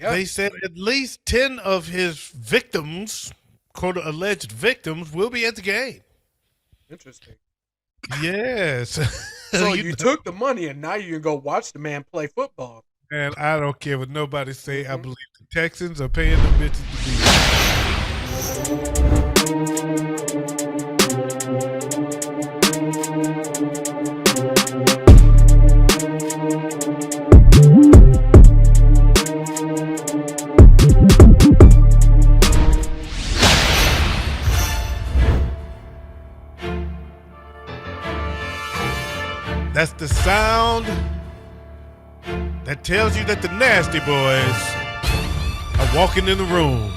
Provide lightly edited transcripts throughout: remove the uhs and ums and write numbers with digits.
Yeah, They said at least 10 of his victims, quote alleged victims, will be at the game. interesting. Yes. So you you know, took the money and now you can go watch the man play football. and I don't care what nobody say. I Hmm. believe the Texans are paying them bitches to be there. That's the sound that tells you that the nasty boys are walking in the room.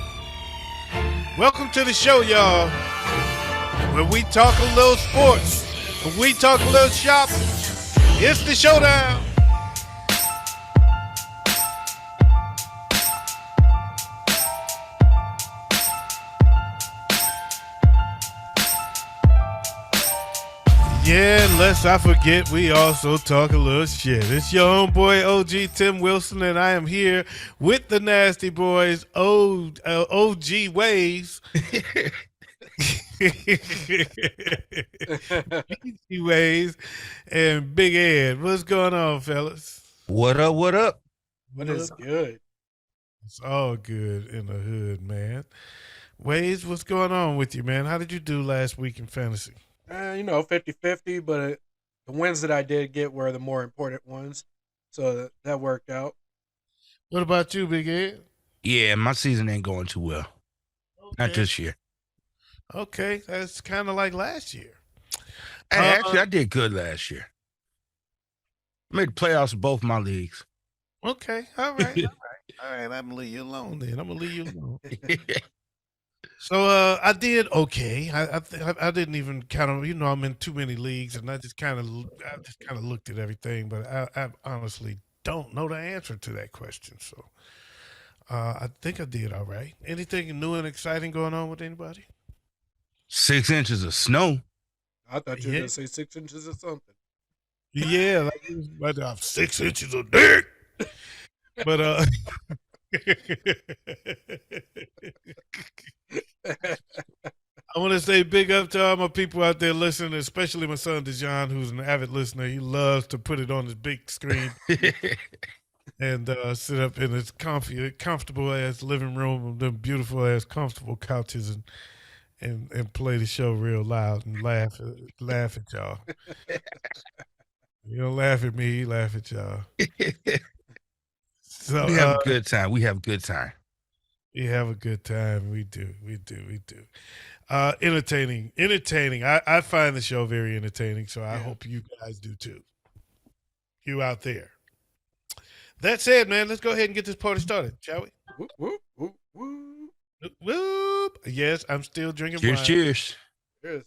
Welcome to the show, y'all, where we talk a little sports, where we talk a little shopping. It's the Showdown. Yeah, lest I forget, we also talk a little shit. It's your homeboy OG Tim Wilson, and I am here with the Nasty Boys, OG Wayz. BG Wayz and Big Ed. What's going on, fellas? What up? What up? What is good? It's all good in the hood, man. Wayz, what's going on with you, man? How did you do last week in fantasy? 50-50, but the wins that I did get were the more important ones. So that worked out. What about you, Big Ed? Yeah, my season ain't going too well. Not Okay, this year. okay, that's kind of like last year. Hey, actually, I did good last year. Made the playoffs in both my leagues. Okay, all right, all right. I'm gonna leave you alone then. I'm gonna leave you alone. So I did okay. I didn't even kind of I'm in too many leagues and I just kind of looked at everything, but I honestly don't know the answer to that question. So I think I did all right. Anything new and exciting going on with anybody? 6 inches of snow. I thought you were Yeah, going to say 6 inches or something. yeah, like it was about to have 6 inches of dick. But I want to say big up to all my people out there listening, especially my son Dejan, who's an avid listener. He loves to put it on his big screen and sit up in his comfortable ass living room with them beautiful ass comfortable couches and play the show real loud and laugh at y'all. You don't laugh at me, he laugh at y'all. So We have a good time. We have a good time. we have a good time. We do. Entertaining. I find the show very entertaining, so I Yeah. hope you guys do too. You out there. That said, man, let's go ahead and get this party started, shall we? Whoop, whoop, whoop, whoop. Whoop. Yes, I'm still drinking Cheers, wine. cheers. There's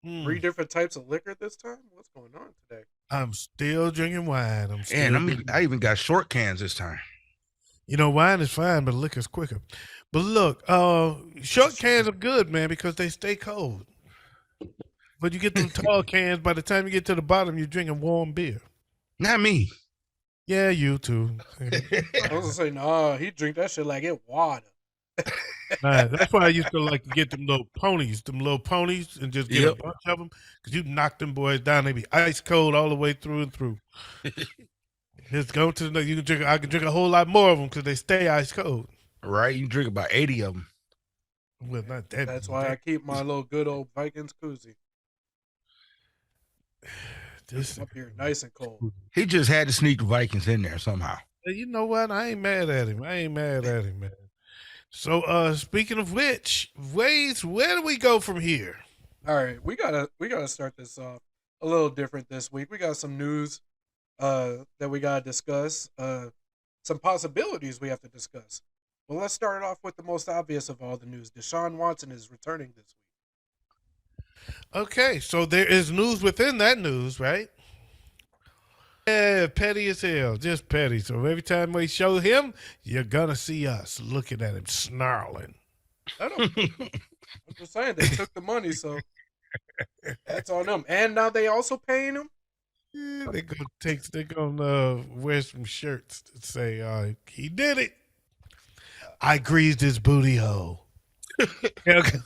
Mm, 3 different types of liquor this time? What's going on today? I'm still drinking wine. I even got short cans this time. Wine is fine, but liquor's quicker. But look, short cans are good, man, because they stay cold. But you get them tall cans, by the time you get to the bottom, you're drinking warm beer. Not me. Yeah, you too. I was going to say, nah, he drink that shit like it water. Man, that's why I used to like to get them little ponies, and just get a Yep. bunch of them because you knock them boys down. They be ice cold all the way through and through. Just go to the you can drink. I can drink a whole lot more of them because they stay ice cold. Right? You drink about 80 of them. Well, not that. That's why I keep my little good old Vikings koozie This, up here nice and cold. He just had to sneak the Vikings in there somehow. you know what? I ain't mad at him. Man. So, speaking of which, Wayz, where do we go from here? All right, we gotta start this off a little different this week. We got some news that we gotta discuss. Some possibilities we have to discuss. Well, let's start it off with the most obvious of all the news. Deshaun Watson is returning this week. Okay, so there is news within that news, right? Yeah, petty as hell, just petty. So every time we show him, you're gonna see us looking at him snarling. I don't. I'm just saying they took the money, so that's on them. And now they also paying him. They're gonna wear some shirts that say, "He did it. I greased his booty hole." Okay.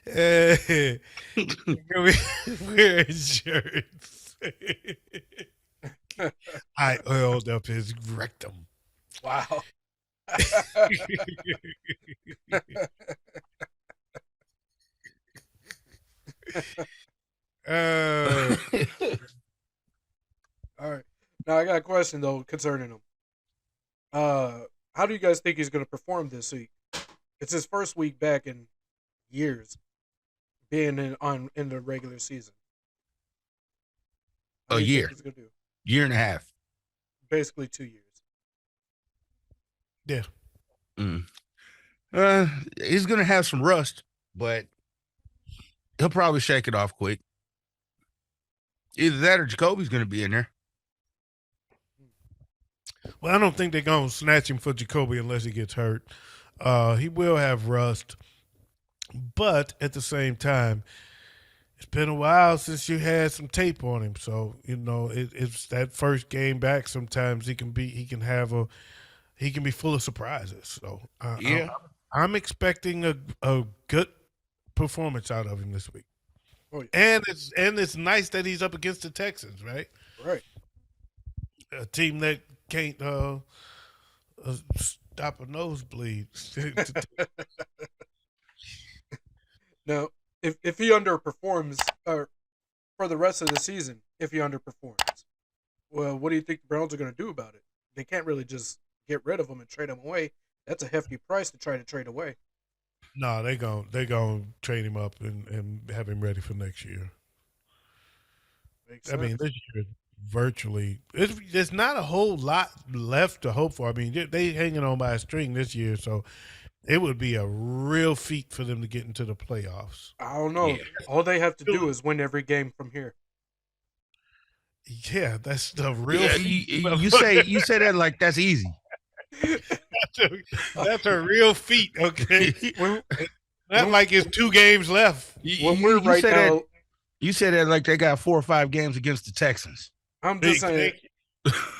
They're gonna be wearing shirts. I oiled up his rectum. Wow. Uh, All right. Now I got a question though concerning him. How do you guys think he's going to perform this week? It's his first week back in years, being in the regular season. How A do you think year, he's going to do? year and a half. Basically 2 years. yeah. Mm. He's gonna have some rust, but he'll probably shake it off quick. Either that or Jacoby's gonna be in there. Well, I don't think they're gonna snatch him for Jacoby unless he gets hurt. He will have rust, but at the same time, it's been a while since you had some tape on him. So it's that first game back. Sometimes he can be full of surprises. So Yeah. I'm expecting a good performance out of him this week. Oh yeah. And it's nice that he's up against the Texans, right? Right. A team that can't stop a nosebleed. Now, if he underperforms, or for the rest of the season, if he underperforms, well, what do you think the Browns are going to do about it? They can't really just get rid of him and trade him away. That's a hefty price to try to trade away. No, they gonna trade him up and have him ready for next year. Makes I mean, sense. this year virtually there's not a whole lot left to hope for. I mean, they hanging on by a string this year, so it would be a real feat for them to get into the playoffs. I don't know. Yeah. All they have to do is win every game from here. Yeah, that's the real Yeah, feat. you say that like that's easy. That's a real feat, okay? When, Not like it's 2 games left. when we're right say now, that, you say that like they got 4 or 5 games against the Texans. I'm just saying.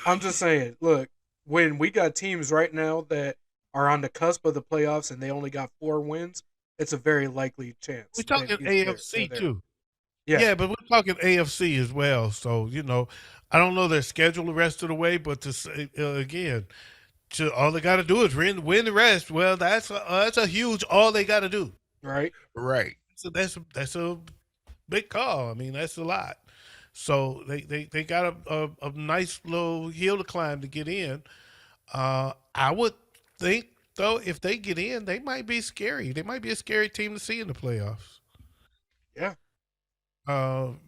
I'm just saying. Look, when we got teams right now that are on the cusp of the playoffs and they only got 4 wins, it's a very likely chance. We're that talking they're AFC there. too. Yeah. Yeah, but we're talking AFC as well. So I don't know their schedule the rest of the way, but to say again, all they got to do is win the rest. Well, that's a huge. All they got to do. Right. Right. So that's a big call. I mean, that's a lot. So they got a nice little hill to climb to get in. I would think though, if they get in, they might be scary. They might be a scary team to see in the playoffs. Yeah.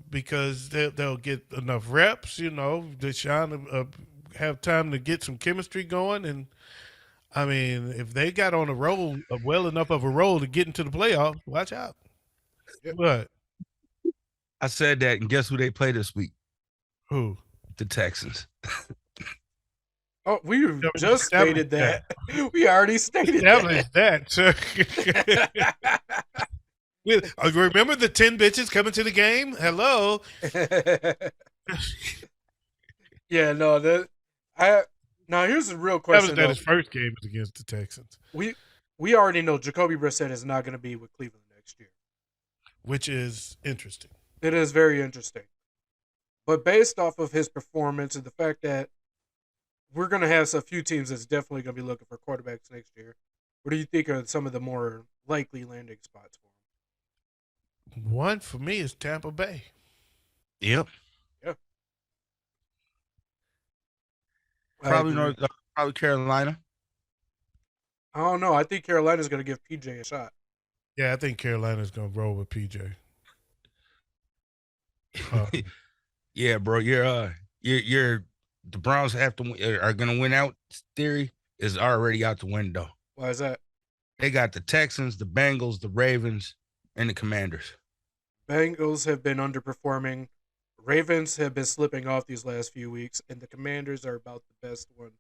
Because they'll get enough reps. Deshaun have time to get some chemistry going, and I mean, if they got on a roll, well enough of a roll to get into the playoffs, watch out. Yep. What? I said that, and guess who they play this week? Who? The Texans. Oh, we just stated that. We already stated that. Sir. Remember the 10 bitches coming to the game? Hello. Yeah, no, now here's a real question. That his first game was against the Texans. We already know Jacoby Brissett is not going to be with Cleveland next year, which is interesting. It is very interesting, but based off of his performance and the fact that we're going to have a few teams that's definitely going to be looking for quarterbacks next year, what do you think are some of the more likely landing spots for him? One for me is Tampa Bay. Yep. Yeah. Probably Carolina. I don't know. I think Carolina's going to give PJ a shot. Yeah, I think Carolina's going to roll with PJ. Yeah, bro. You're the Browns are going to win out theory is already out the window. Why is that? They got the Texans, the Bengals, the Ravens, and the Commanders. Bengals have been underperforming. Ravens have been slipping off these last few weeks, and the Commanders are about the best one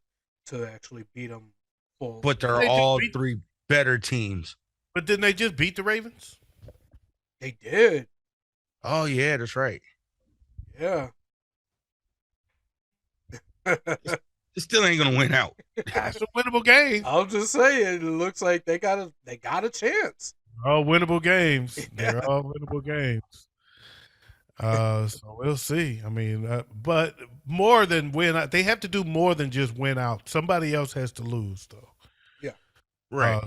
to actually beat them full. But they're all 3 better teams. But didn't they just beat the Ravens? They did. Oh yeah, that's right. Yeah. It still ain't gonna win out. That's a winnable game. I'll just say it looks like they got a chance. All winnable games. Yeah. They're all winnable games. So we'll see. I mean, but more than win out, they have to do more than just win out. Somebody else has to lose, though. Yeah. Right.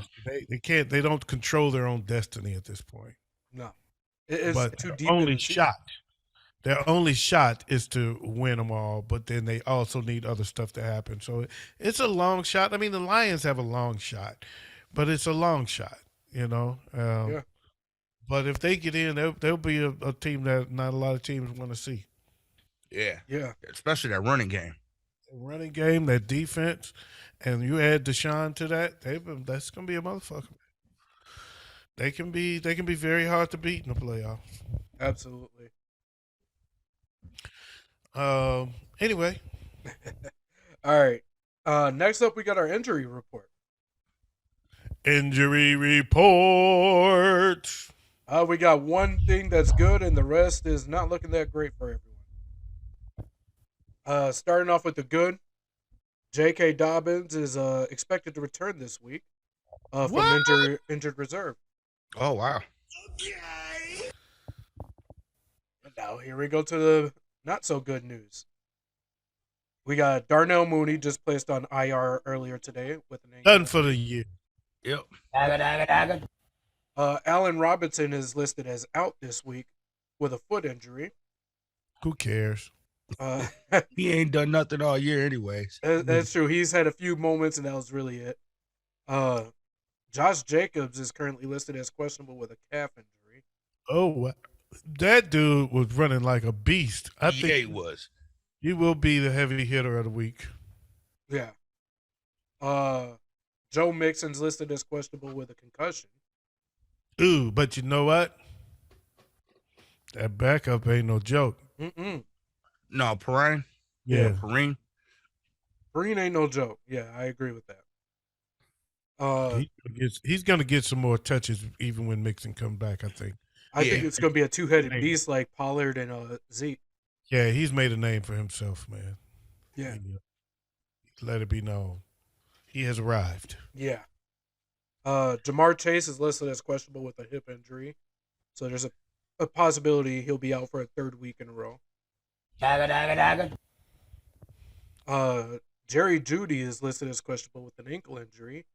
They can't. They don't control their own destiny at this point. No. It's But too their deep in only the season. shot. Their only shot is to win them all, but then they also need other stuff to happen. So it's a long shot. I mean, the Lions have a long shot, but it's a long shot, you know. Yeah. But if they get in, they'll be a team that not a lot of teams want to see. Yeah. Yeah. Especially that running game. Running game, that defense, and you add Deshaun to that, that's gonna be a motherfucker. They can be very hard to beat in the playoffs. Absolutely. Anyway, All right. Next up, we got our injury report. injury report. We got one thing that's good, and the rest is not looking that great for everyone. Starting off with the good, J.K. Dobbins is expected to return this week from injured reserve. Oh wow. And now here we go to the not so good news. We got Darnell Mooney just placed on IR earlier today with an ankle. Done for the year. Yep. Allen Robinson is listed as out this week with a foot injury. Who cares? He ain't done nothing all year anyways. That's true. He's had a few moments, and that was really it. Josh Jacobs is currently listed as questionable with a calf injury. Oh, that dude was running like a beast. I think he was. he will be the heavy hitter of the week. Yeah. Joe Mixon's listed as questionable with a concussion. Ooh, but you know what? That backup ain't no joke. Mm-mm. No, Perrine. Yeah. Perrine. Green ain't no joke. Yeah, I agree with that. He's gonna get some more touches even when Mixon comes back, I think. I think Yeah. it's going to be a two-headed beast like Pollard and Zeke. Yeah, he's made a name for himself, man. Yeah. Let it be known. He has arrived. Yeah. Jamar Chase is listed as questionable with a hip injury. So there's a possibility he'll be out for a third week in a row. Jerry Jeudy is listed as questionable with an ankle injury.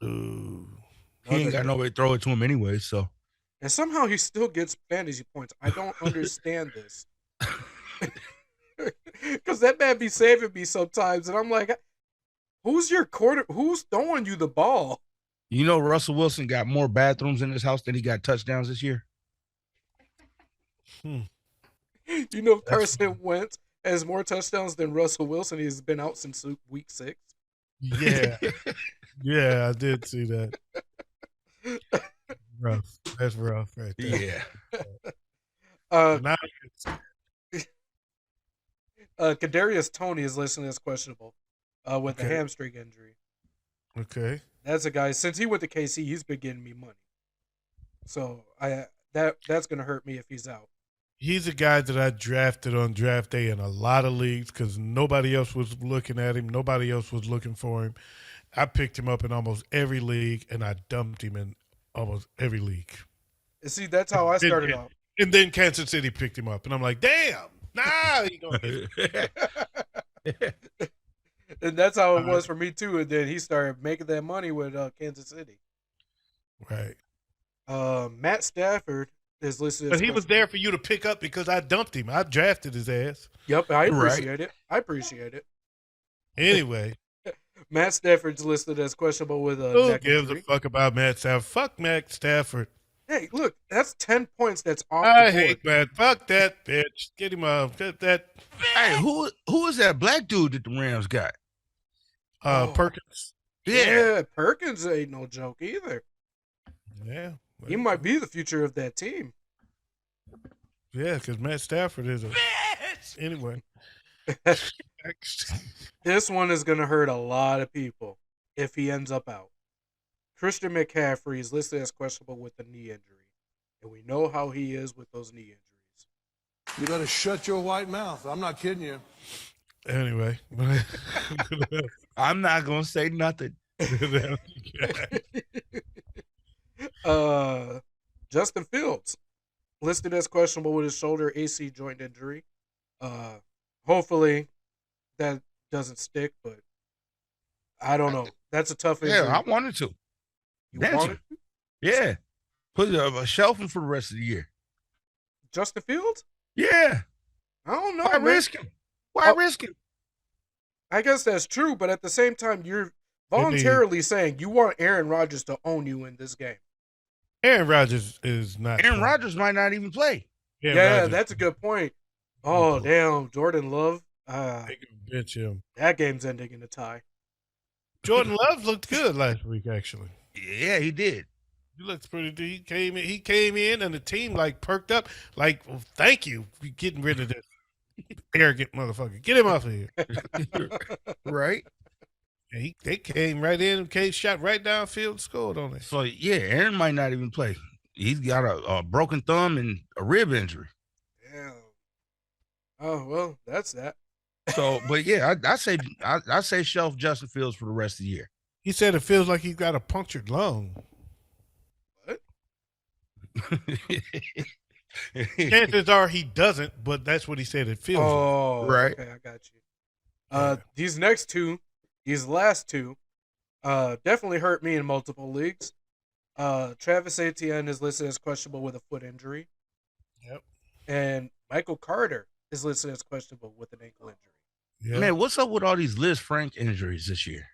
Ooh. He ain't got nobody to throw it to him anyway, so. And somehow he still gets fantasy points. I don't understand this. Because that man be saving me sometimes. And I'm like, who's throwing you the ball? You know Russell Wilson got more bathrooms in his house than he got touchdowns this year? You know Carson Wentz has more touchdowns than Russell Wilson. He's been out since week 6. Yeah. Yeah, I did see that. Rough. That's rough right there. Yeah. Now Kadarius Toney is listed as questionable with a hamstring injury. okay. That's a guy, since he went to KC, he's been getting me money. So that's going to hurt me if he's out. He's a guy that I drafted on draft day in a lot of leagues because nobody else was looking at him. Nobody else was looking for him. I picked him up in almost every league, and I dumped him in almost every league. And see, that's how I started off. And then Kansas City picked him up, and I'm like, damn, he gonna get And that's how it was for me, too. And then he started making that money with Kansas City. right. Matt Stafford is listed as But he was there for you to pick up because I dumped him. I drafted his ass. Yep, I appreciate it. I appreciate it. Anyway. Matt Stafford's listed as questionable with a Who neck gives injury. a fuck about Matt Stafford? Fuck Matt Stafford. Hey, look, that's 10 points that's off I the board. hate Matt. Fuck that bitch. Get him off. That Hey, who is that black dude that the Rams got? Perkins. Yeah, Perkins ain't no joke either. Yeah. He might be the future of that team. Yeah, because Matt Stafford is a anyway. This one is going to hurt a lot of people if he ends up out. Christian McCaffrey is listed as questionable with a knee injury. and we know how he is with those knee injuries. You better shut your white mouth. I'm not kidding you. Anyway, I'm not gonna say nothing. Justin Fields listed as questionable with his shoulder AC joint injury. Hopefully that doesn't stick, but I don't know. That's a tough injury. Yeah, I wanted to. You want it? Yeah. Put a shelving for the rest of the year. Justin Fields? Yeah. I don't know. Why risk him? Why risk him? I guess that's true, but at the same time, you're voluntarily saying you want Aaron Rodgers to own you in this game. Aaron Rodgers is not. Aaron Rodgers might not even play. Yeah, that's a good point. Oh, damn. Jordan Love. They can bench him. That game's ending in a tie. Jordan Love looked good last week, actually. Yeah, he did. He looks pretty good. He came in, and the team perked up. Well, thank you for getting rid of this arrogant motherfucker. Get him off of here. Right. And they came right in, shot right downfield, scored on it. So yeah, Aaron might not even play. He's got a broken thumb and a rib injury. Damn. Oh well, that's that. So, but yeah, I say shelf Justin Fields for the rest of the year. He said it feels like he's got a punctured lung. What? Chances are he doesn't, but that's what he said it feels like. Right. Okay, I got you. These last two, definitely hurt me in multiple leagues. Travis Etienne is listed as questionable with a foot injury. Yep. And Michael Carter is listed as questionable with an ankle injury. Yep. Man, what's up with all these Liz Frank injuries this year?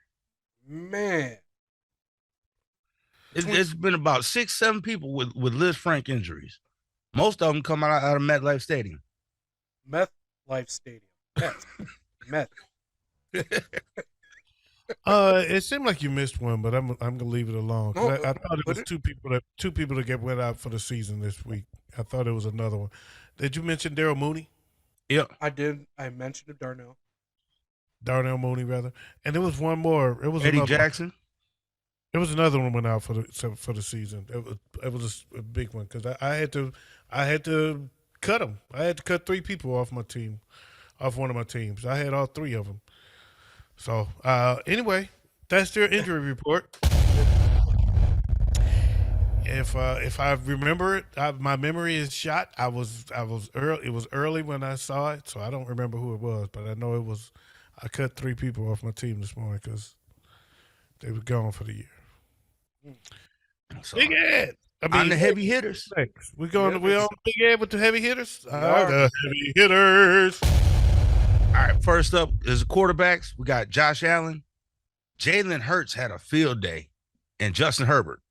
Man. It's been about 6-7 people with Liz Frank injuries. Most of them come out of MetLife Stadium. MetLife Stadium. Meth. It seemed like you missed one, but I'm gonna leave it alone. No, I thought it was two people that get went out for the season this week. I thought it was another one. Did you mention Daryl Mooney? Yeah, I did. I mentioned Darnell Mooney, rather, and there was one more. It was Eddie Jackson. It was another one went out for the season. It was a big one because I had to cut him. I had to cut 3 people off my team, off one of my teams. I had all 3 of them. So anyway, that's their injury report. If I remember it, my memory is shot. I was early. It was early when I saw it, so I don't remember who it was, but I know it was. I cut 3 people off my team this morning because they were gone for the year. So, Big Ed. on the heavy hitters. We're on Big Ed with the heavy hitters. The heavy hitters. All right, first up is the quarterbacks. We got Josh Allen. Jalen Hurts had a field day, and Justin Herbert.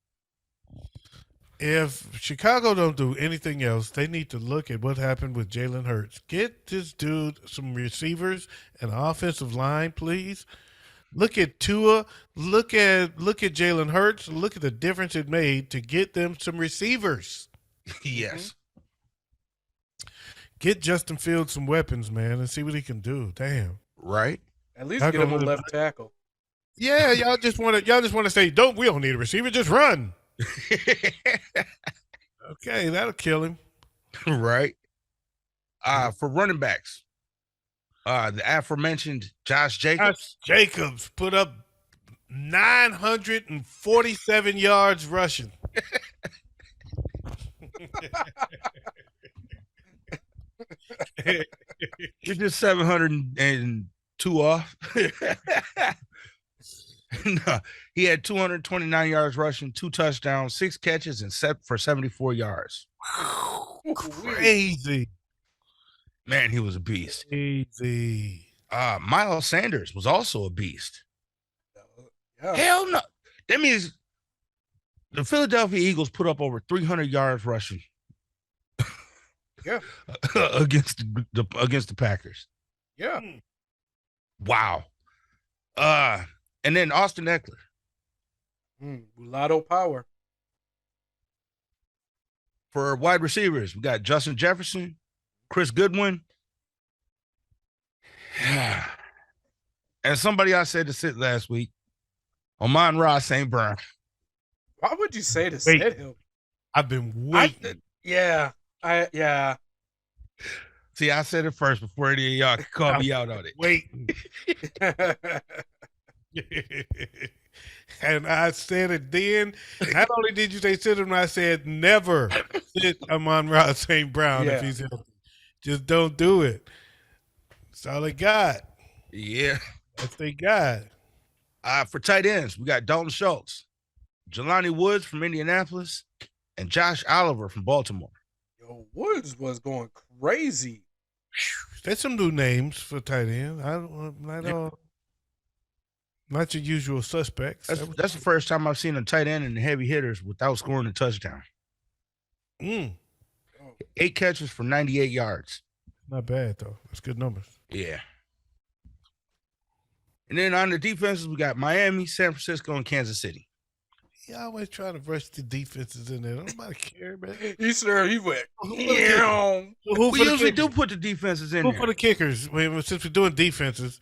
If Chicago don't do anything else, they need to look at what happened with Jalen Hurts. Get this dude some receivers and offensive line, please. Look at Tua. Look at Jalen Hurts. Look at the difference it made to get them some receivers. Yes. Get Justin Fields some weapons, man, and see what he can do. Damn. Right. At least get him a left tackle. Yeah, y'all just want to say, we don't need a receiver, just run. Okay, that'll kill him. Right. For running backs, the aforementioned Josh Jacobs. Josh Jacobs put up 947 yards rushing. You're just 702 off. No, he had 229 yards rushing, 2 touchdowns, 6 catches, and for 74 yards. Crazy. Man, he was a beast. Crazy. Miles Sanders was also a beast. Yeah. Hell no. That means the Philadelphia Eagles put up over 300 yards rushing. Yeah. against the Packers. Yeah. Wow. And then Austin Eckler. Mulatto power. For wide receivers, we got Justin Jefferson, Chris Goodwin. And somebody I said to sit last week, Amon-Ra St. Brown. Why would you say to sit him? I've been waiting. Yeah. Yeah. See, I said it first before any of y'all could call me out on it. Waiting. And I said it then. Not only did you say sit him, I said never sit Amon-Ra St. Brown if Yeah. he's healthy. Just don't do it. That's all they got. Yeah. That's they got. For tight ends, we got Dalton Schultz, Jelani Woods from Indianapolis, and Josh Oliver from Baltimore. Yo, Woods was going crazy. There's some new names for tight end. I don't not your usual suspects. That's the first time I've seen a tight end and heavy hitters without scoring a touchdown. 8 catches for 98 yards. Not bad though. That's good numbers. Yeah. And then on the defenses, we got Miami, San Francisco, and Kansas City. He always trying to rush the defenses in there. Nobody care, man. He said he went. We usually do put the defenses in Who there. for the kickers? Since we're doing defenses,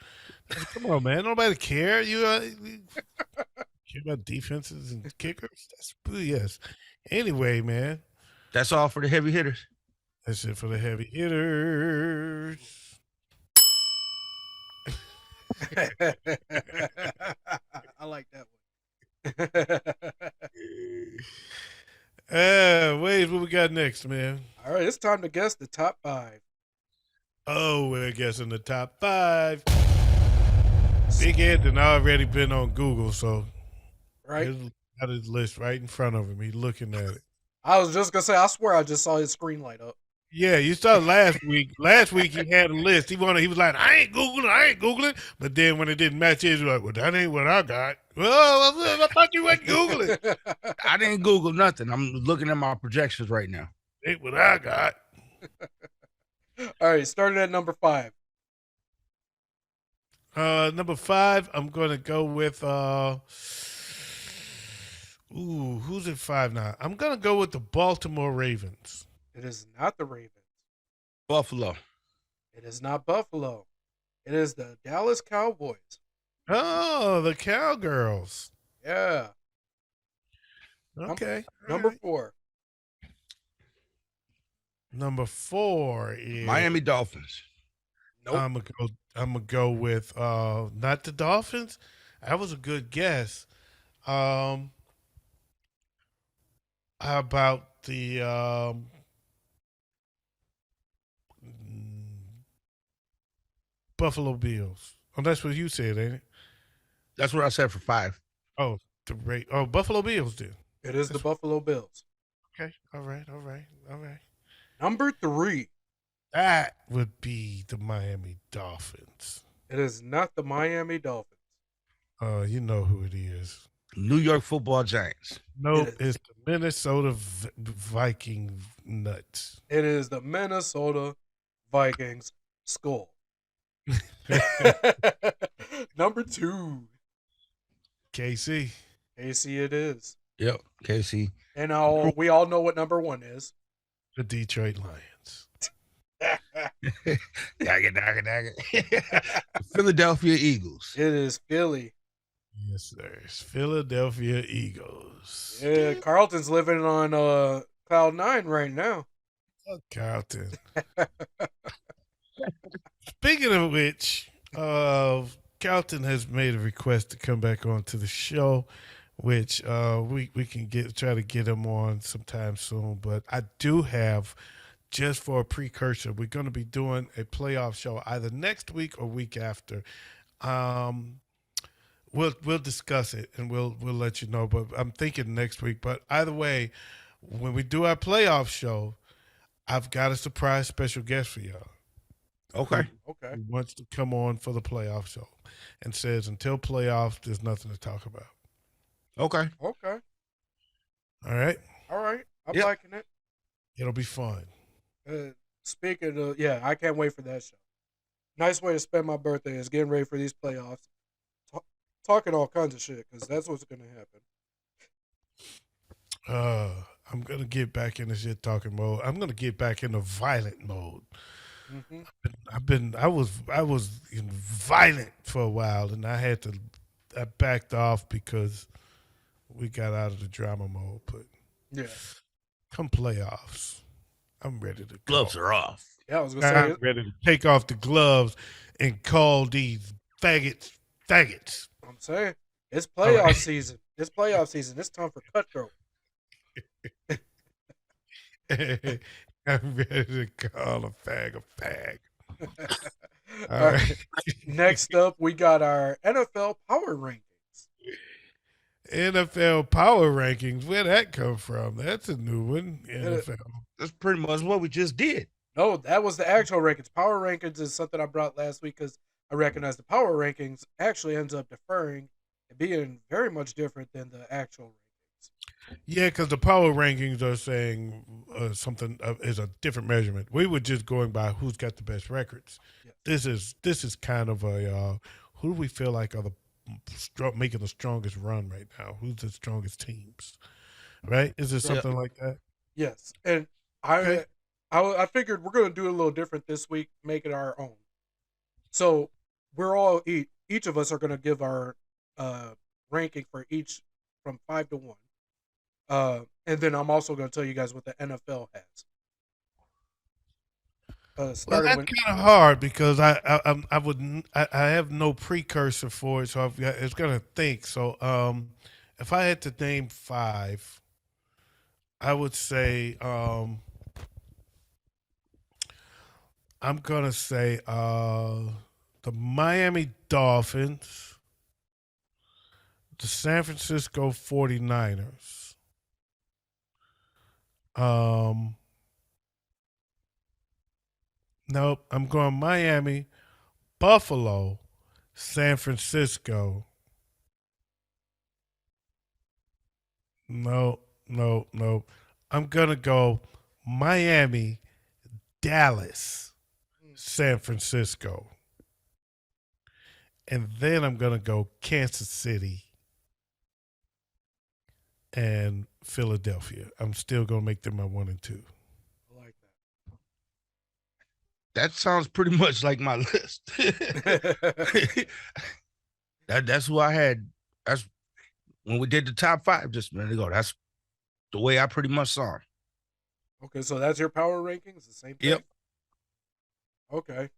come on, man. Nobody care. You care about defenses and kickers? That's yes. Anyway, man. That's all for the heavy hitters. That's it for the heavy hitters. I like that one. Wayz, what we got next, man? All right, it's time to guess the top 5. Oh, we're guessing the top 5. Big Ed done already been on Google, so Right? he's got his list right in front of him. He's looking at it. I was just gonna say, I swear I just saw his screen light up. Yeah, you saw last week. Last week he had a list. He was like, I ain't Googling. But then when it didn't match his, he was like, well, that ain't what I got. Oh, I thought you went Googling. I didn't Google nothing. I'm looking at my projections right now. Ain't what I got. All right, starting at number 5. Number 5, I'm gonna go with who's at 5 now? I'm gonna go with the Baltimore Ravens. It is not the Ravens. Buffalo. It is not Buffalo. It is the Dallas Cowboys. Oh, the Cowgirls. Yeah. Okay. Number right. 4. Number 4 is Miami Dolphins. Nope. I'm gonna go with not the Dolphins. That was a good guess. How about the Buffalo Bills? Oh, that's what you said, ain't it? That's what I said for 5. Oh, Buffalo Bills did. It is the Buffalo Bills. Okay. All right. Number 3. That would be the Miami Dolphins. It is not the Miami Dolphins. You know who it is. New York Football Giants. Nope, it's the Minnesota Viking nuts. It is the Minnesota Vikings skull. Number 2. KC. KC it is. Yep, KC. And we all know what number 1 is. The Detroit Lions. Dagger. Philadelphia Eagles. It is Philly. Yes, sir. It's Philadelphia Eagles. Yeah, Carlton's living on cloud 9 right now. Oh, Carlton. Speaking of which, Carlton has made a request to come back onto the show, which we can try to get him on sometime soon. But I do have, just for a precursor, we're going to be doing a playoff show either next week or week after. We'll discuss it and we'll let you know. But I'm thinking next week. But either way, when we do our playoff show, I've got a surprise special guest for y'all. Okay. Okay. Who wants to come on for the playoff show and says until playoffs, there's nothing to talk about. Okay. Okay. All right. All right. I'm Yep. liking it. It'll be fun. Speaking of, I can't wait for that show. Nice way to spend my birthday is getting ready for these playoffs. Talking all kinds of shit because that's what's going to happen. I'm gonna get back in the shit talking mode. I'm gonna get back in the violent mode. Mm-hmm. I was violent for a while, and I backed off because we got out of the drama mode. But Yeah. come playoffs, I'm ready to Gloves call. are off. Yeah, I was gonna say I'm ready to take off the gloves and call these faggots. I'm saying it's All playoff right. season. It's playoff season. It's time for cutthroat. I'm ready to call a fag a fag. All All right. right. Next up, we got our NFL power rankings. NFL power rankings. Where'd that come from? That's a new one. NFL. That's pretty much what we just did. No, that was the actual rankings. Power rankings is something I brought last week because I recognize the power rankings actually ends up deferring and being very much different than the actual rankings. Yeah, because the power rankings are saying something is a different measurement. We were just going by who's got the best records. Yes. This is kind of a who do we feel like are the making the strongest run right now? Who's the strongest teams? Right? Is it something like that? Yes, and Okay. I figured we're going to do it a little different this week, make it our own. So we're all each of us are going to give our ranking for each from 5 to 1. And then I'm also going to tell you guys what the NFL has. Well, Starting that's with kind of hard because I have no precursor for it, so it's gonna think. So if I had to name 5, I would say I'm gonna say the Miami Dolphins, the San Francisco 49ers. Nope, I'm going Miami, Buffalo, San Francisco. No. I'm gonna go Miami, Dallas, San Francisco. And then I'm gonna go Kansas City and Philadelphia. I'm still gonna make them my 1 and 2. I like That sounds pretty much like my list. that. That's who I had. That's when we did the top 5 just a minute ago. That's the way I pretty much saw him. Okay, so that's your power rankings, the same thing? Yep. Okay.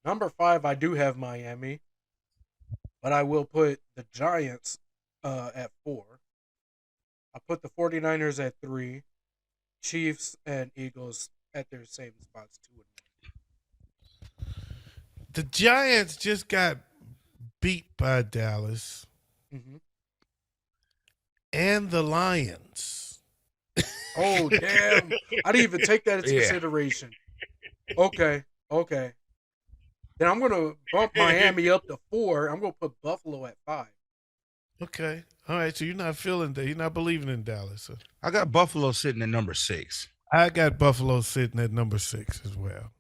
Number 5, I do have Miami, but I will put the Giants at 4. I put the 49ers at 3, Chiefs and Eagles at their same spots, 2 and 1. The Giants just got beat by Dallas Mm-hmm. and the Lions. Oh, damn. I didn't even take that into Yeah. consideration. Okay. Then I'm going to bump Miami up to 4. I'm going to put Buffalo at 5. Okay. All right. So you're not feeling that. You're not believing in Dallas. Huh? I got Buffalo sitting at number 6. I got Buffalo sitting at number 6 as well.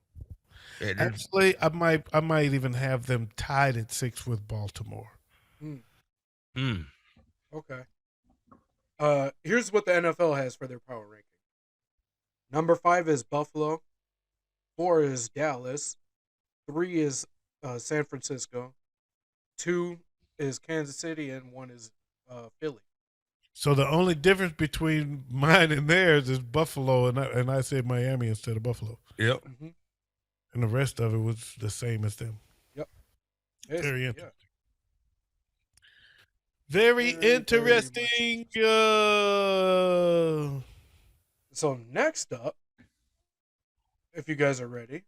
Yeah, Actually, I might even have them tied at 6 with Baltimore. Okay. Here's what the NFL has for their power ranking. Number 5 is Buffalo. 4 is Dallas. 3 is San Francisco. 2 is Kansas City, and 1 is Philly. So the only difference between mine and theirs is Buffalo, and I said Miami instead of Buffalo. Yep. Mm-hmm. And the rest of it was the same as them. Yep. Very interesting. Yeah. Very Very interesting. So next up, if you guys are ready,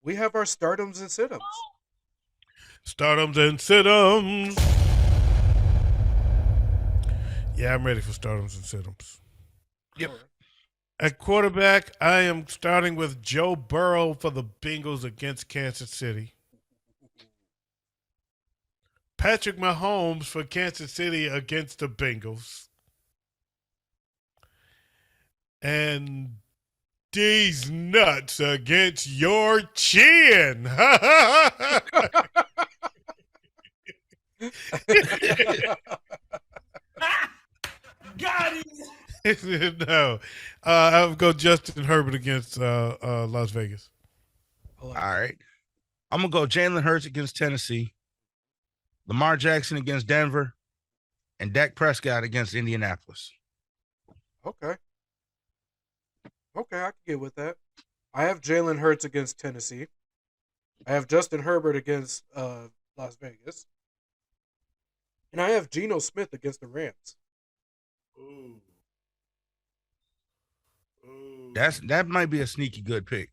we have our stardoms and situms. Stardoms and situms. Yeah, I'm ready for stardoms and situms. Yep. All right. At quarterback, I am starting with Joe Burrow for the Bengals against Kansas City. Patrick Mahomes for Kansas City against the Bengals. And these nuts against your chin. Got him. No. I'll go Justin Herbert against Las Vegas. I like All right. I'm going to go Jalen Hurts against Tennessee, Lamar Jackson against Denver, and Dak Prescott against Indianapolis. Okay. Okay, I can get with that. I have Jalen Hurts against Tennessee. I have Justin Herbert against Las Vegas. And I have Geno Smith against the Rams. Ooh. Ooh. That might be a sneaky good pick.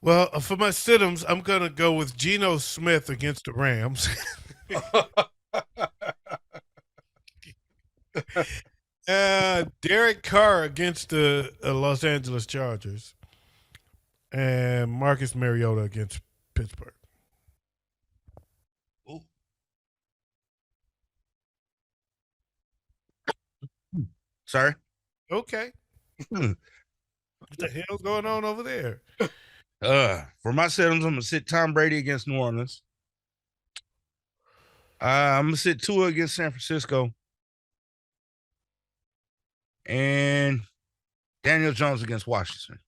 Well, for my sit-ems, I'm gonna go with Geno Smith against the Rams. Derek Carr against the Los Angeles Chargers, and Marcus Mariota against Pittsburgh. Ooh. Sorry. Okay. What the hell's going on over there? For my settings, I'm gonna sit Tom Brady against New Orleans. I'm gonna sit Tua against San Francisco, and Daniel Jones against Washington.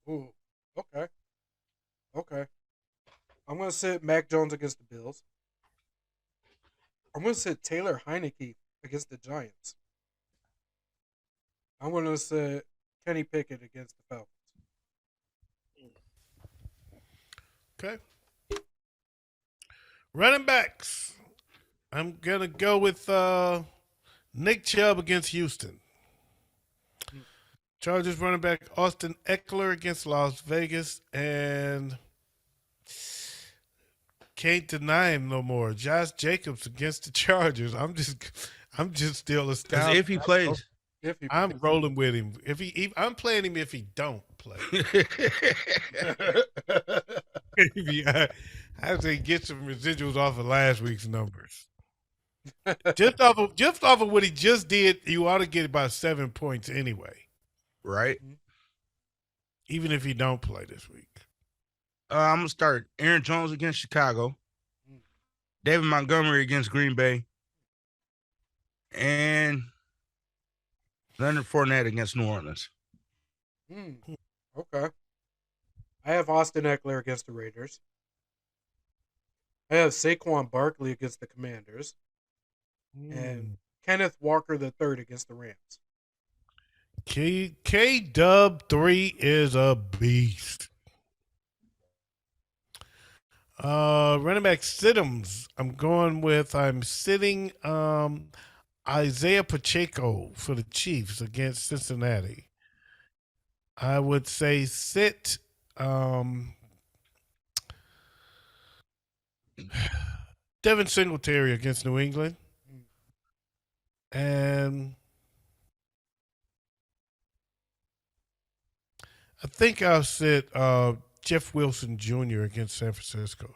Ooh, okay. Okay. I'm going to sit Mac Jones against the Bills. I'm going to sit Taylor Heineke against the Giants. I'm going to sit Kenny Pickett against the Falcons. Okay. Running backs. I'm gonna go with Nick Chubb against Houston. Chargers running back Austin Eckler against Las Vegas, and can't deny him no more. Josh Jacobs against the Chargers. I'm just still astounded. If he plays, I'm rolling with him. I'm playing him if he don't play. I say get some residuals off of last week's numbers. just off of what he just did, you ought to get about 7 points anyway, right? even if he don't play this week. I'm gonna start Aaron Jones against Chicago, David Montgomery against Green Bay, and Leonard Fournette against New Orleans. Okay. I have Austin Eckler against the Raiders. I have Saquon Barkley against the Commanders. And Kenneth Walker III against the Rams. K-Dub 3 is a beast. Running back Siddums. I'm sitting Isaiah Pacheco for the Chiefs against Cincinnati. I would say sit Devin Singletary against New England. And I think I'll sit Jeff Wilson Jr. against San Francisco.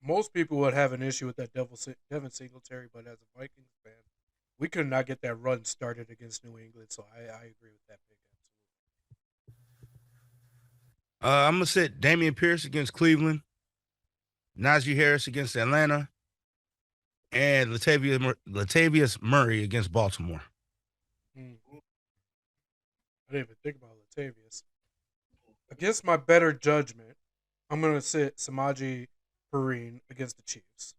Most people would have an issue with that Devin Singletary, but as a Vikings fan, we could not get that run started against New England, so I agree with that pick. I'm gonna sit Damian Pierce against Cleveland, Najee Harris against Atlanta, and Latavius Murray against Baltimore. I didn't even think about Latavius. Against my better judgment, I'm going to sit Samaje Perine against the Chiefs.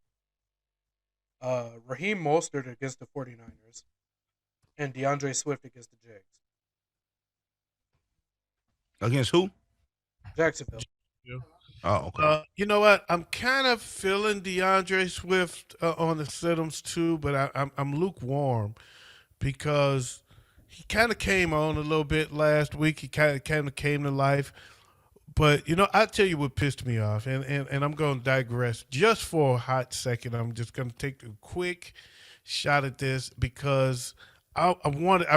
Raheem Mostert against the 49ers. And DeAndre Swift against the Jags. Against who? Jacksonville. Oh, okay. You know what? I'm kind of feeling DeAndre Swift on the Siddums too, but I'm lukewarm because he kind of came on a little bit last week. He kind of came to life. But, I'll tell you what pissed me off, and I'm going to digress just for a hot second. I'm just going to take a quick shot at this because I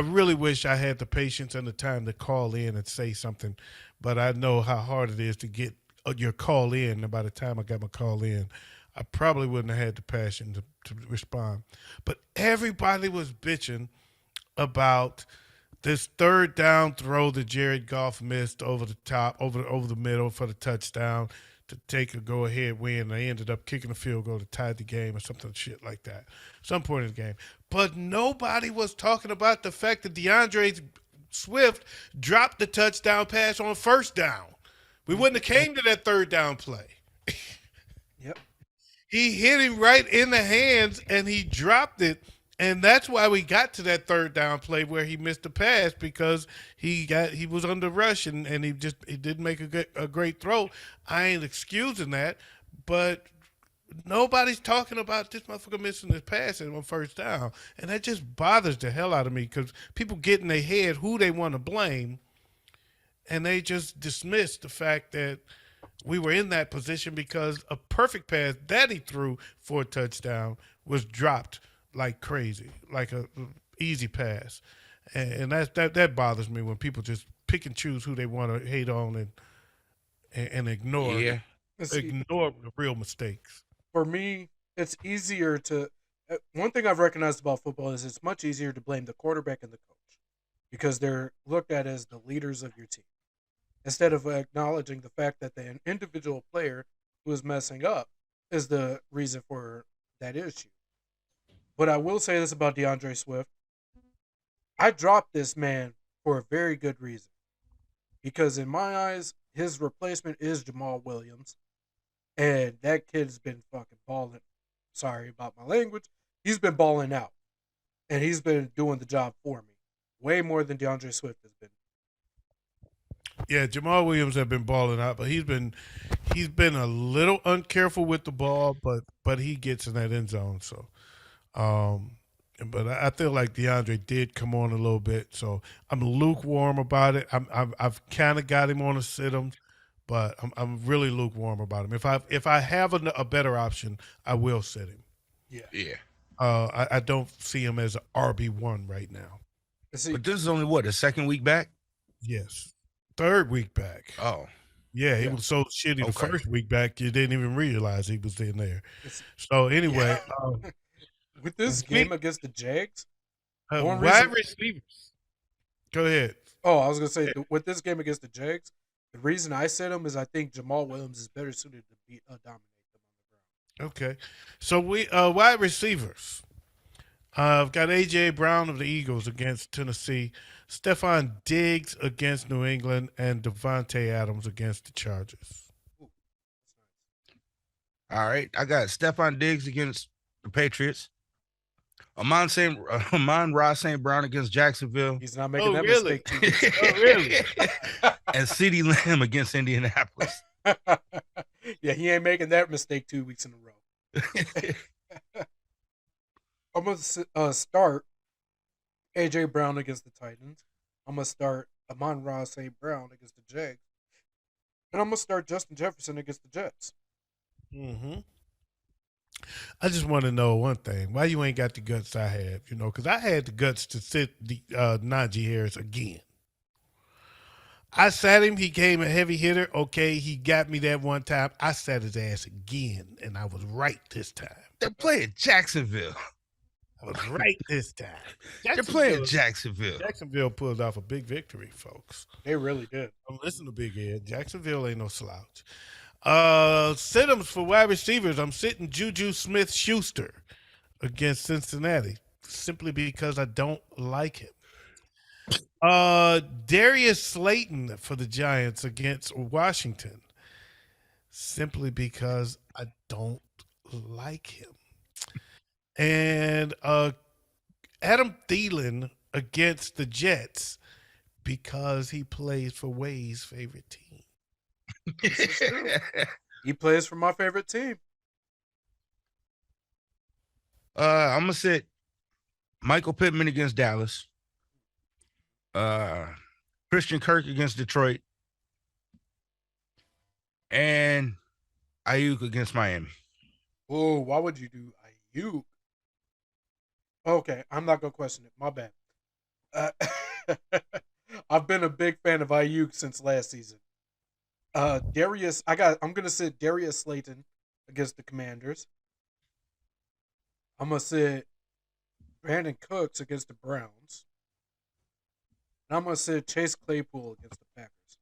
really wish I had the patience and the time to call in and say something, but I know how hard it is to get your call in. And by the time I got my call in, I probably wouldn't have had the passion to respond. But everybody was bitching about this third down throw that Jared Goff missed over the top, over the middle for the touchdown to take a go-ahead win. They ended up kicking a field goal to tie the game or something shit like that. Some point in the game. But nobody was talking about the fact that DeAndre Swift dropped the touchdown pass on first down. We wouldn't have came to that third down play. Yep. He hit him right in the hands, and he dropped it. And that's why we got to that third down play where he missed the pass because he was under rush and he didn't make a great throw. I ain't excusing that, but nobody's talking about this motherfucker missing his pass on first down, and that just bothers the hell out of me because people get in their head who they want to blame, and they just dismiss the fact that we were in that position because a perfect pass that he threw for a touchdown was dropped like crazy, like a easy pass, and that bothers me when people just pick and choose who they want to hate on and ignore ignore the real mistakes. For me, it's easier to. One thing I've recognized about football is it's much easier to blame the quarterback and the coach because they're looked at as the leaders of your team instead of acknowledging the fact that the individual player who is messing up is the reason for that issue. But I will say this about DeAndre Swift. I dropped this man for a very good reason. Because in my eyes, his replacement is Jamal Williams. And that kid's been fucking balling. Sorry about my language. He's been balling out. And he's been doing the job for me. Way more than DeAndre Swift has been. Yeah, Jamal Williams have been balling out, but he's been a little uncareful with the ball, but he gets in that end zone. So, but I feel like DeAndre did come on a little bit, so I'm lukewarm about it. I've kind of got him on a sit-em, but I'm really lukewarm about him. If I have a better option, I will sit him. Yeah. I don't see him as an RB1 right now. But this is only what, the second week back? Yes, third week back. Oh. Yeah, he was so shitty the first week back, you didn't even realize he was in there. So anyway, with this game against the Jags, wide receivers. Go ahead. Oh, I was gonna say with this game against the Jags, the reason I said him is I think Jamal Williams is better suited to dominate them on the ground. Okay, so we wide receivers. I've got A.J. Brown of the Eagles against Tennessee, Stephon Diggs against New England, and Devontae Adams against the Chargers. All right, I got Stephon Diggs against the Patriots. Amon-Ra St. Brown against Jacksonville. He's not making that mistake too. Really? And CeeDee Lamb against Indianapolis. Yeah, he ain't making that mistake 2 weeks in a row. I'm going to start A.J. Brown against the Titans. I'm going to start Amon-Ra St. Brown against the Jags. And I'm going to start Justin Jefferson against the Jets. Mm-hmm. I just want to know one thing. Why you ain't got the guts I have? Because I had the guts to sit the Najee Harris again. I sat him. He came a heavy hitter. Okay, he got me that one time. I sat his ass again, and I was right this time. They're playing Jacksonville. I was right this time. They're playing Jacksonville. Jacksonville pulled off a big victory, folks. They really did. Listen to Big Ed. Jacksonville ain't no slouch. Sit-ems for wide receivers. I'm sitting Juju Smith-Schuster against Cincinnati simply because I don't like him. Darius Slayton for the Giants against Washington simply because I don't like him. And Adam Thielen against the Jets because he plays for Way's favorite team. This is true. He plays for my favorite team. I'm going to sit Michael Pittman against Dallas. Christian Kirk against Detroit. And Ayuk against Miami. Oh, why would you do Ayuk? Okay, I'm not gonna question it. My bad. I've been a big fan of Ayuk since last season. I'm gonna sit Darius Slayton against the Commanders. I'm gonna sit Brandon Cooks against the Browns. And I'm gonna sit Chase Claypool against the Packers.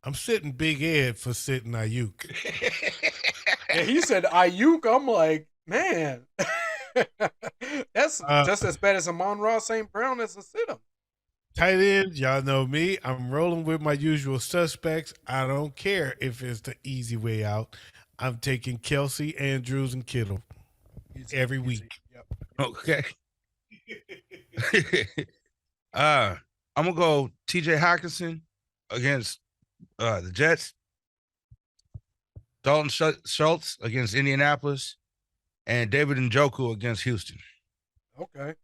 I'm sitting Big Ed for sitting Ayuk. Yeah, he said Ayuk. I'm like, man, that's just as bad as Amon-Ra St. Brown as a sit-em. Tight end, y'all know me. I'm rolling with my usual suspects. I don't care if it's the easy way out. I'm taking Kelsey, Andrews, and Kittle Easy, every easy. week. Yep. Okay. I'm gonna go TJ Hawkinson against the Jets, Dalton Schultz against Indianapolis, and David Njoku against Houston. Okay.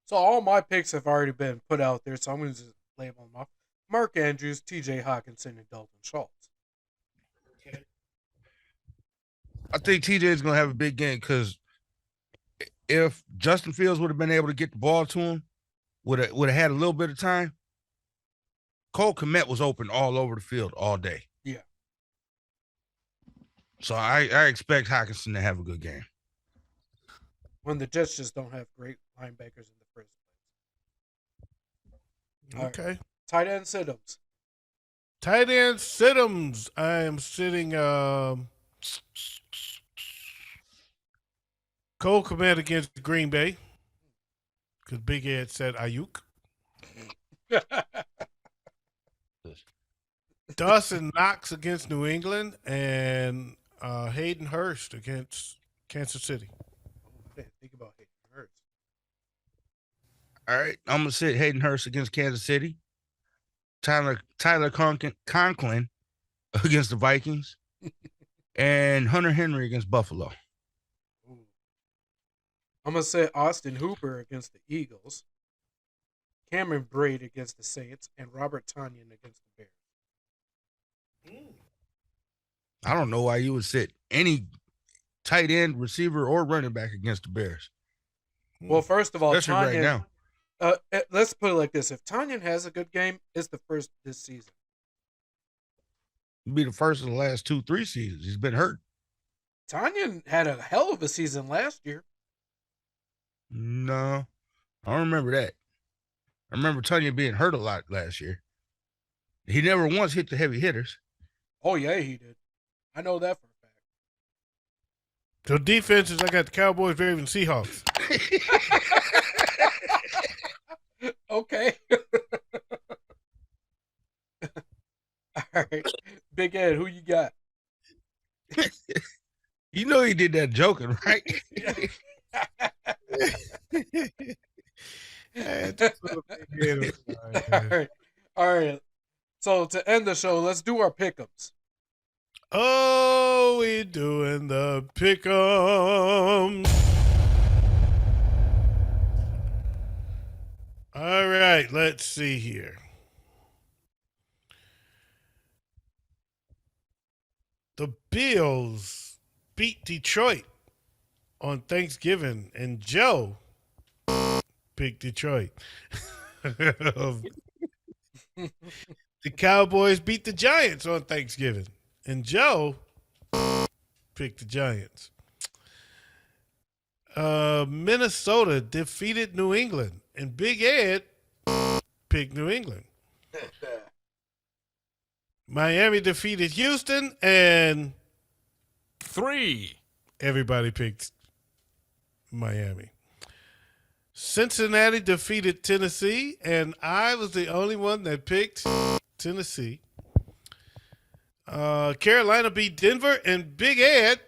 So all my picks have already been put out there, so I'm going to just label them off. Mark Andrews, TJ Hawkinson, and Dalton Schultz. I think TJ is gonna have a big game because if Justin Fields would have been able to get the ball to him, would have had a little bit of time. Cole Kmet was open all over the field all day. Yeah. So I expect Hawkinson to have a good game. When the Jets just don't have great linebackers in the first place. Okay. Tight end sit-ups. Tight end sit-ems. I am sitting Cole Kmet against Green Bay because Big Ed said Ayuk. Dawson Knox against New England and Hayden Hurst against Kansas City. I didn't think about Hayden Hurst. All right, I'm gonna sit Hayden Hurst against Kansas City. Tyler Conklin against the Vikings, and Hunter Henry against Buffalo. Ooh. I'm going to say Austin Hooper against the Eagles, Cameron Braid against the Saints, and Robert Tonyan against the Bears. I don't know why you would sit any tight end, receiver, or running back against the Bears. Well, first of all, Especially right Tonyan, now. let's put it like this. If Tonyan has a good game, it's the first this season. It'll be the first of the last 2-3 seasons. He's been hurt. Tonyan had a hell of a season last year. No, I don't remember that. I remember Tanya being hurt a lot last year. He never once hit the heavy hitters. Oh, yeah, he did. I know that for a fact. So defenses, I got the Cowboys, Ravens, Seahawks. Okay. All right. Big Ed, who you got? You know he did that joking, right? All right. So to end the show, let's do our pick'ems. Oh, we doing the pick'ems. All right, let's see here. The Bills beat Detroit on Thanksgiving, and Joe picked Detroit. The Cowboys beat the Giants on Thanksgiving, and Joe picked the Giants. Minnesota defeated New England, and Big Ed picked New England. Miami defeated Houston, and 3. everybody picked Miami. Cincinnati defeated Tennessee, and I was the only one that picked Tennessee. Carolina beat Denver, and Big Ed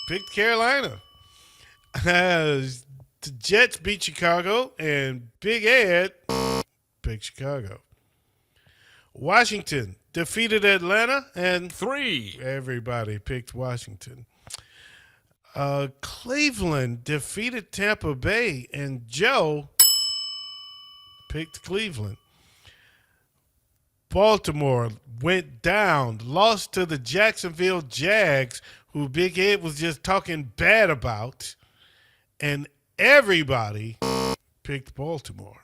picked Carolina. The Jets beat Chicago, and Big Ed picked Chicago. Washington defeated Atlanta, and 3. everybody picked Washington. Cleveland defeated Tampa Bay, and Joe picked Cleveland. Baltimore went down, lost to the Jacksonville Jags, who Big Ed was just talking bad about, and everybody picked Baltimore.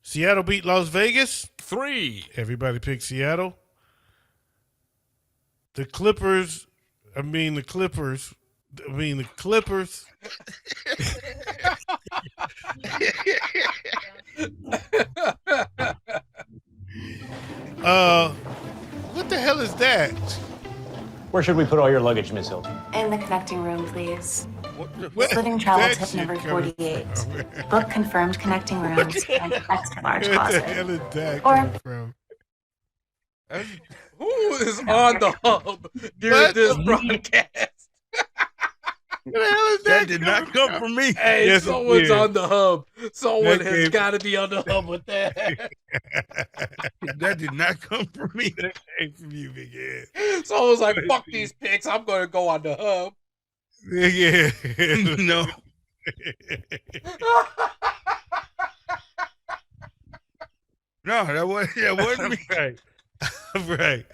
Seattle beat Las Vegas. 3. Everybody picked Seattle. The Clippers. What the hell is that? Where should we put all your luggage, Miss Hilton? In the connecting room, please. Splitting travel tip number 48. Book confirmed connecting rooms and extra large Where the closet. hell is that Or- coming from? Who is on the hub during What? this broadcast? Where the hell is That did not come from me. Hey, Yes, it someone's did. on the hub. Someone That has came- got to be on the hub with that. That did not come from me. That came from you, big head. Someone's like, fuck these picks. I'm going to go on the hub. Yeah. No. No, that wasn't me. Right. Right.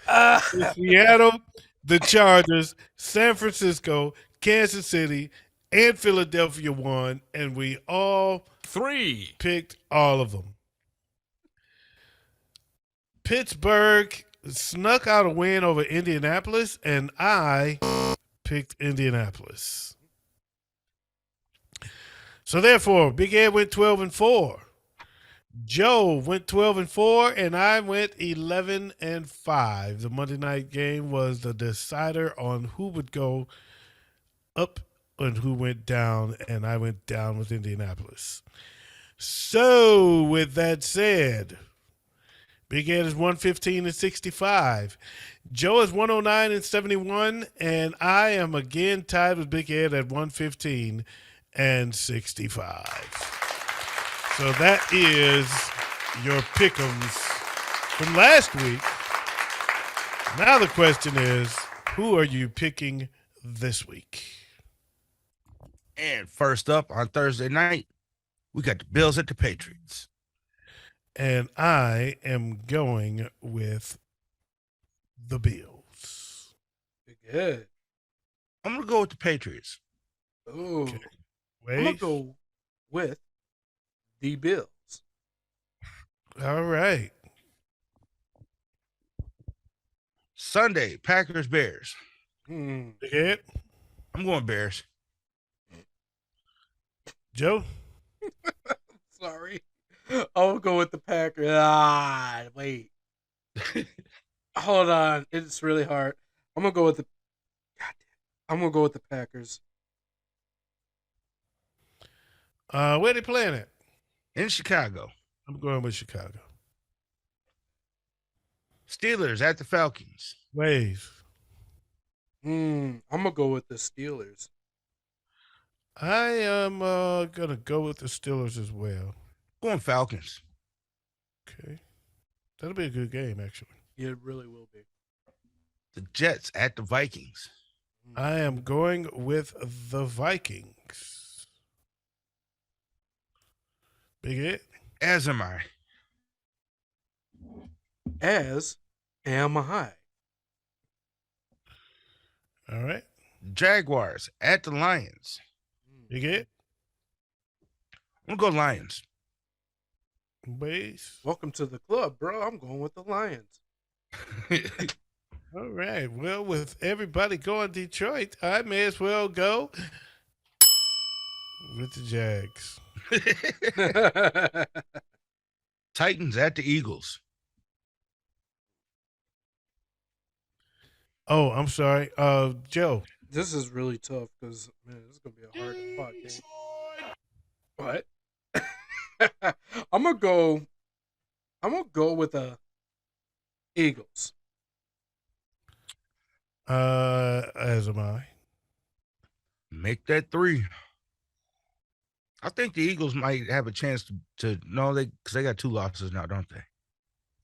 Seattle, the Chargers, San Francisco, Kansas City, and Philadelphia won, and we all 3, picked all of them. Pittsburgh snuck out a win over Indianapolis, and I picked Indianapolis. So therefore, Big Ed went 12-4. Joe went 12-4, and I went 11-5. The Monday night game was the decider on who would go up and who went down, and I went down with Indianapolis. So, with that said, Big Ed is 115-65. Joe is 109-71, and I am again tied with Big Ed at 115-65. So that is your pick'ems from last week. Now the question is, who are you picking this week? And first up on Thursday night, we got the Bills at the Patriots. And I am going with the Bills. Good. I'm gonna go with the Patriots. Ooh. Okay. I'm going Wait. to go with the Bills. All right. Sunday, Packers Bears. Hmm. Big Ed, I'm going Bears. Joe, Sorry. I'll go with the Packers. Ah, wait. Hold on. It's really hard. I'm going to go with the Packers. where they playing at? In Chicago. I'm going with Chicago. Steelers at the Falcons. Wayz. I'm going to go with the Steelers. I am going to go with the Steelers as well. Going Falcons. Okay. That'll be a good game, actually. Yeah, it really will be. The Jets at the Vikings. I am going with the Vikings. Big Ed? As am I. As am I. All right. Jaguars at the Lions. Big Ed? I'm going to go Lions. Wayz? Welcome to the club, bro. I'm going with the Lions. All right. Well, with everybody going Detroit, I may as well go with the Jags. Titans at the Eagles. Oh, I'm sorry. Joe. This is really tough because, man, this is going to be a hard fought game. But I'm gonna go with the Eagles. As am I. Make that 3. I think the Eagles might have a chance to no, because they got 2 losses now, don't they?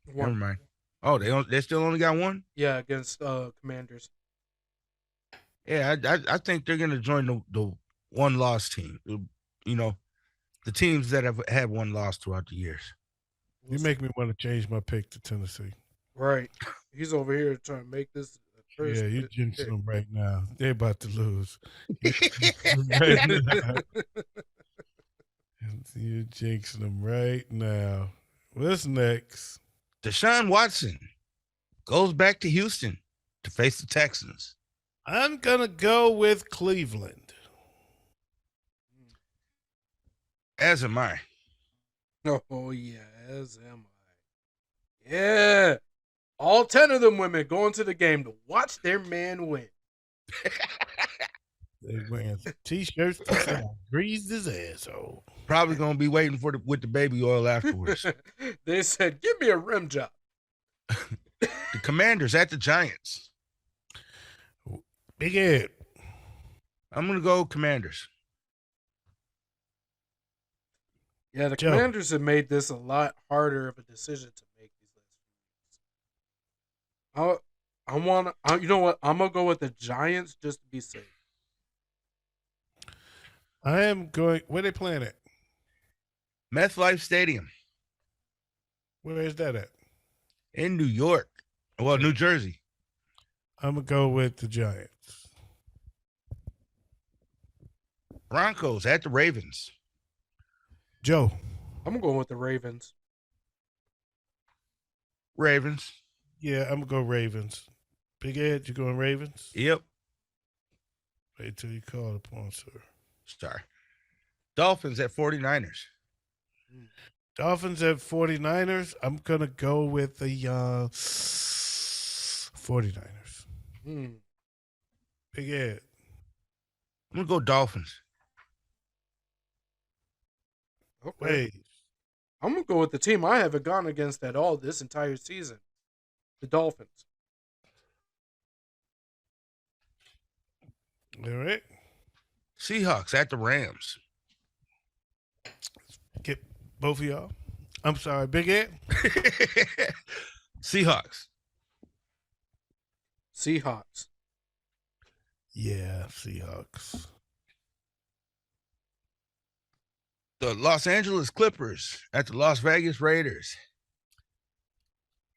Never One. mind. Oh, they still only got 1? Yeah, against Commanders. Yeah, I think they're gonna join the 1-loss team. You know, the teams that have had 1 loss throughout the years. You make me want to change my pick to Tennessee. Right. He's over here trying to make this the first. Yeah, you jinxing pick. them right now. They're about to lose. Right now. You're jinxing them right now. What's next? Deshaun Watson goes back to Houston to face the Texans. I'm going to go with Cleveland. As am I. Oh yeah, as am I. Yeah. All 10 of them women going to the game to watch their man win. They wearing t-shirts that say I greased his asshole. Probably gonna be waiting with the baby oil afterwards. They said, "Give me a rim job." The Commanders at the Giants. Big Ed. I'm gonna go Commanders. Yeah, the Joe. Commanders have made this a lot harder of a decision to make these last few weeks. You know what? I'm gonna go with the Giants just to be safe. I am going. Where they playing at? MetLife Stadium Where is that at? in New York. Well, New Jersey. I'm gonna go with the Giants. Broncos at the Ravens. Joe. I'm going with the Ravens. Ravens. Yeah, I'm gonna go Ravens. Big Ed, you going Ravens? Yep. Wait till you call upon, sir. Sorry. Dolphins at 49ers. Dolphins at 49ers. I'm gonna go with the 49ers. Big Ed. I'm gonna go Dolphins. Okay. Wait. I'm gonna go with the team I haven't gone against at all this entire season. The Dolphins. All right. Seahawks at the Rams. Get both of y'all. I'm sorry, Big Ed. Seahawks. Seahawks. Yeah, Seahawks. The Los Angeles Clippers at the Las Vegas Raiders.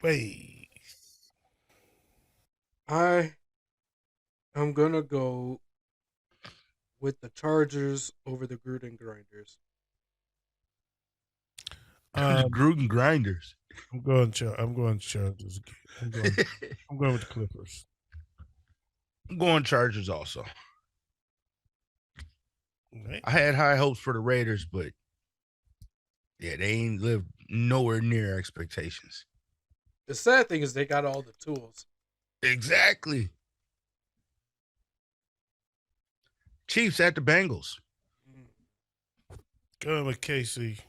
Wait. I am gonna go with the Chargers over the Gruden Grinders. Gruden Grinders. I'm going Chargers again. I'm going with the Clippers. I'm going Chargers also. Right. I had high hopes for the Raiders, but yeah, they ain't lived nowhere near expectations. The sad thing is they got all the tools. Exactly. Chiefs at the Bengals. Going with KC.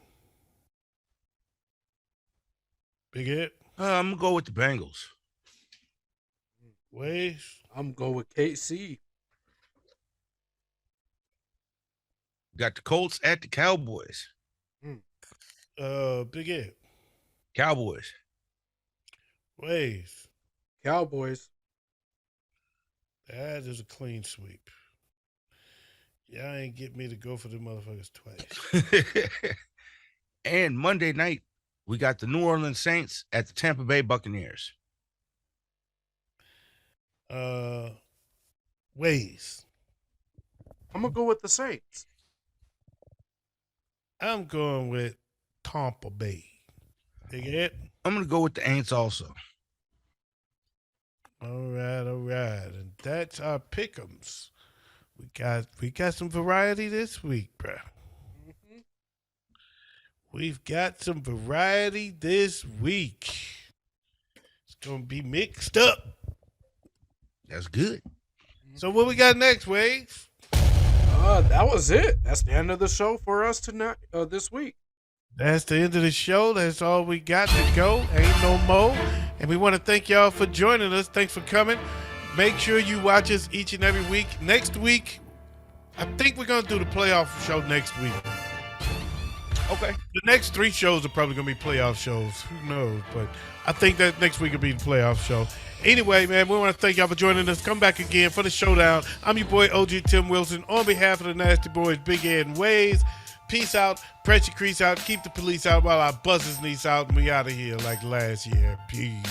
Big Ed. I'm gonna go with the Bengals. Wayz. I'm going with KC. Got the Colts at the Cowboys. Big Ed. Cowboys. Wayz. Cowboys. That is a clean sweep. Y'all ain't get me to go for the motherfuckers twice. And Monday night, we got the New Orleans Saints at the Tampa Bay Buccaneers. Wayz. I'm gonna go with the Saints. I'm going with Tampa Bay. Big Ed. I'm gonna go with the Aints also. All right. And that's our pick'ems. We got some variety this week, bro. Mm-hmm. We've got some variety this week. It's gonna be mixed up. That's good. So what we got next, Wayz? That was it. That's the end of the show for us tonight. This week. That's the end of the show. That's all we got to go. Ain't no more. And we want to thank y'all for joining us. Thanks for coming. Make sure you watch us each and every week. Next week, I think we're going to do the playoff show next week. Okay. The next 3 shows are probably going to be playoff shows. Who knows? But I think that next week will be the playoff show. Anyway, man, we want to thank y'all for joining us. Come back again for the Showdown. I'm your boy, OG Tim Wilson. On behalf of the Nasty Boys, Big Ed and Wayz, peace out, press your crease out, keep the police out while our buses niece out, and we out of here like last year. Peace.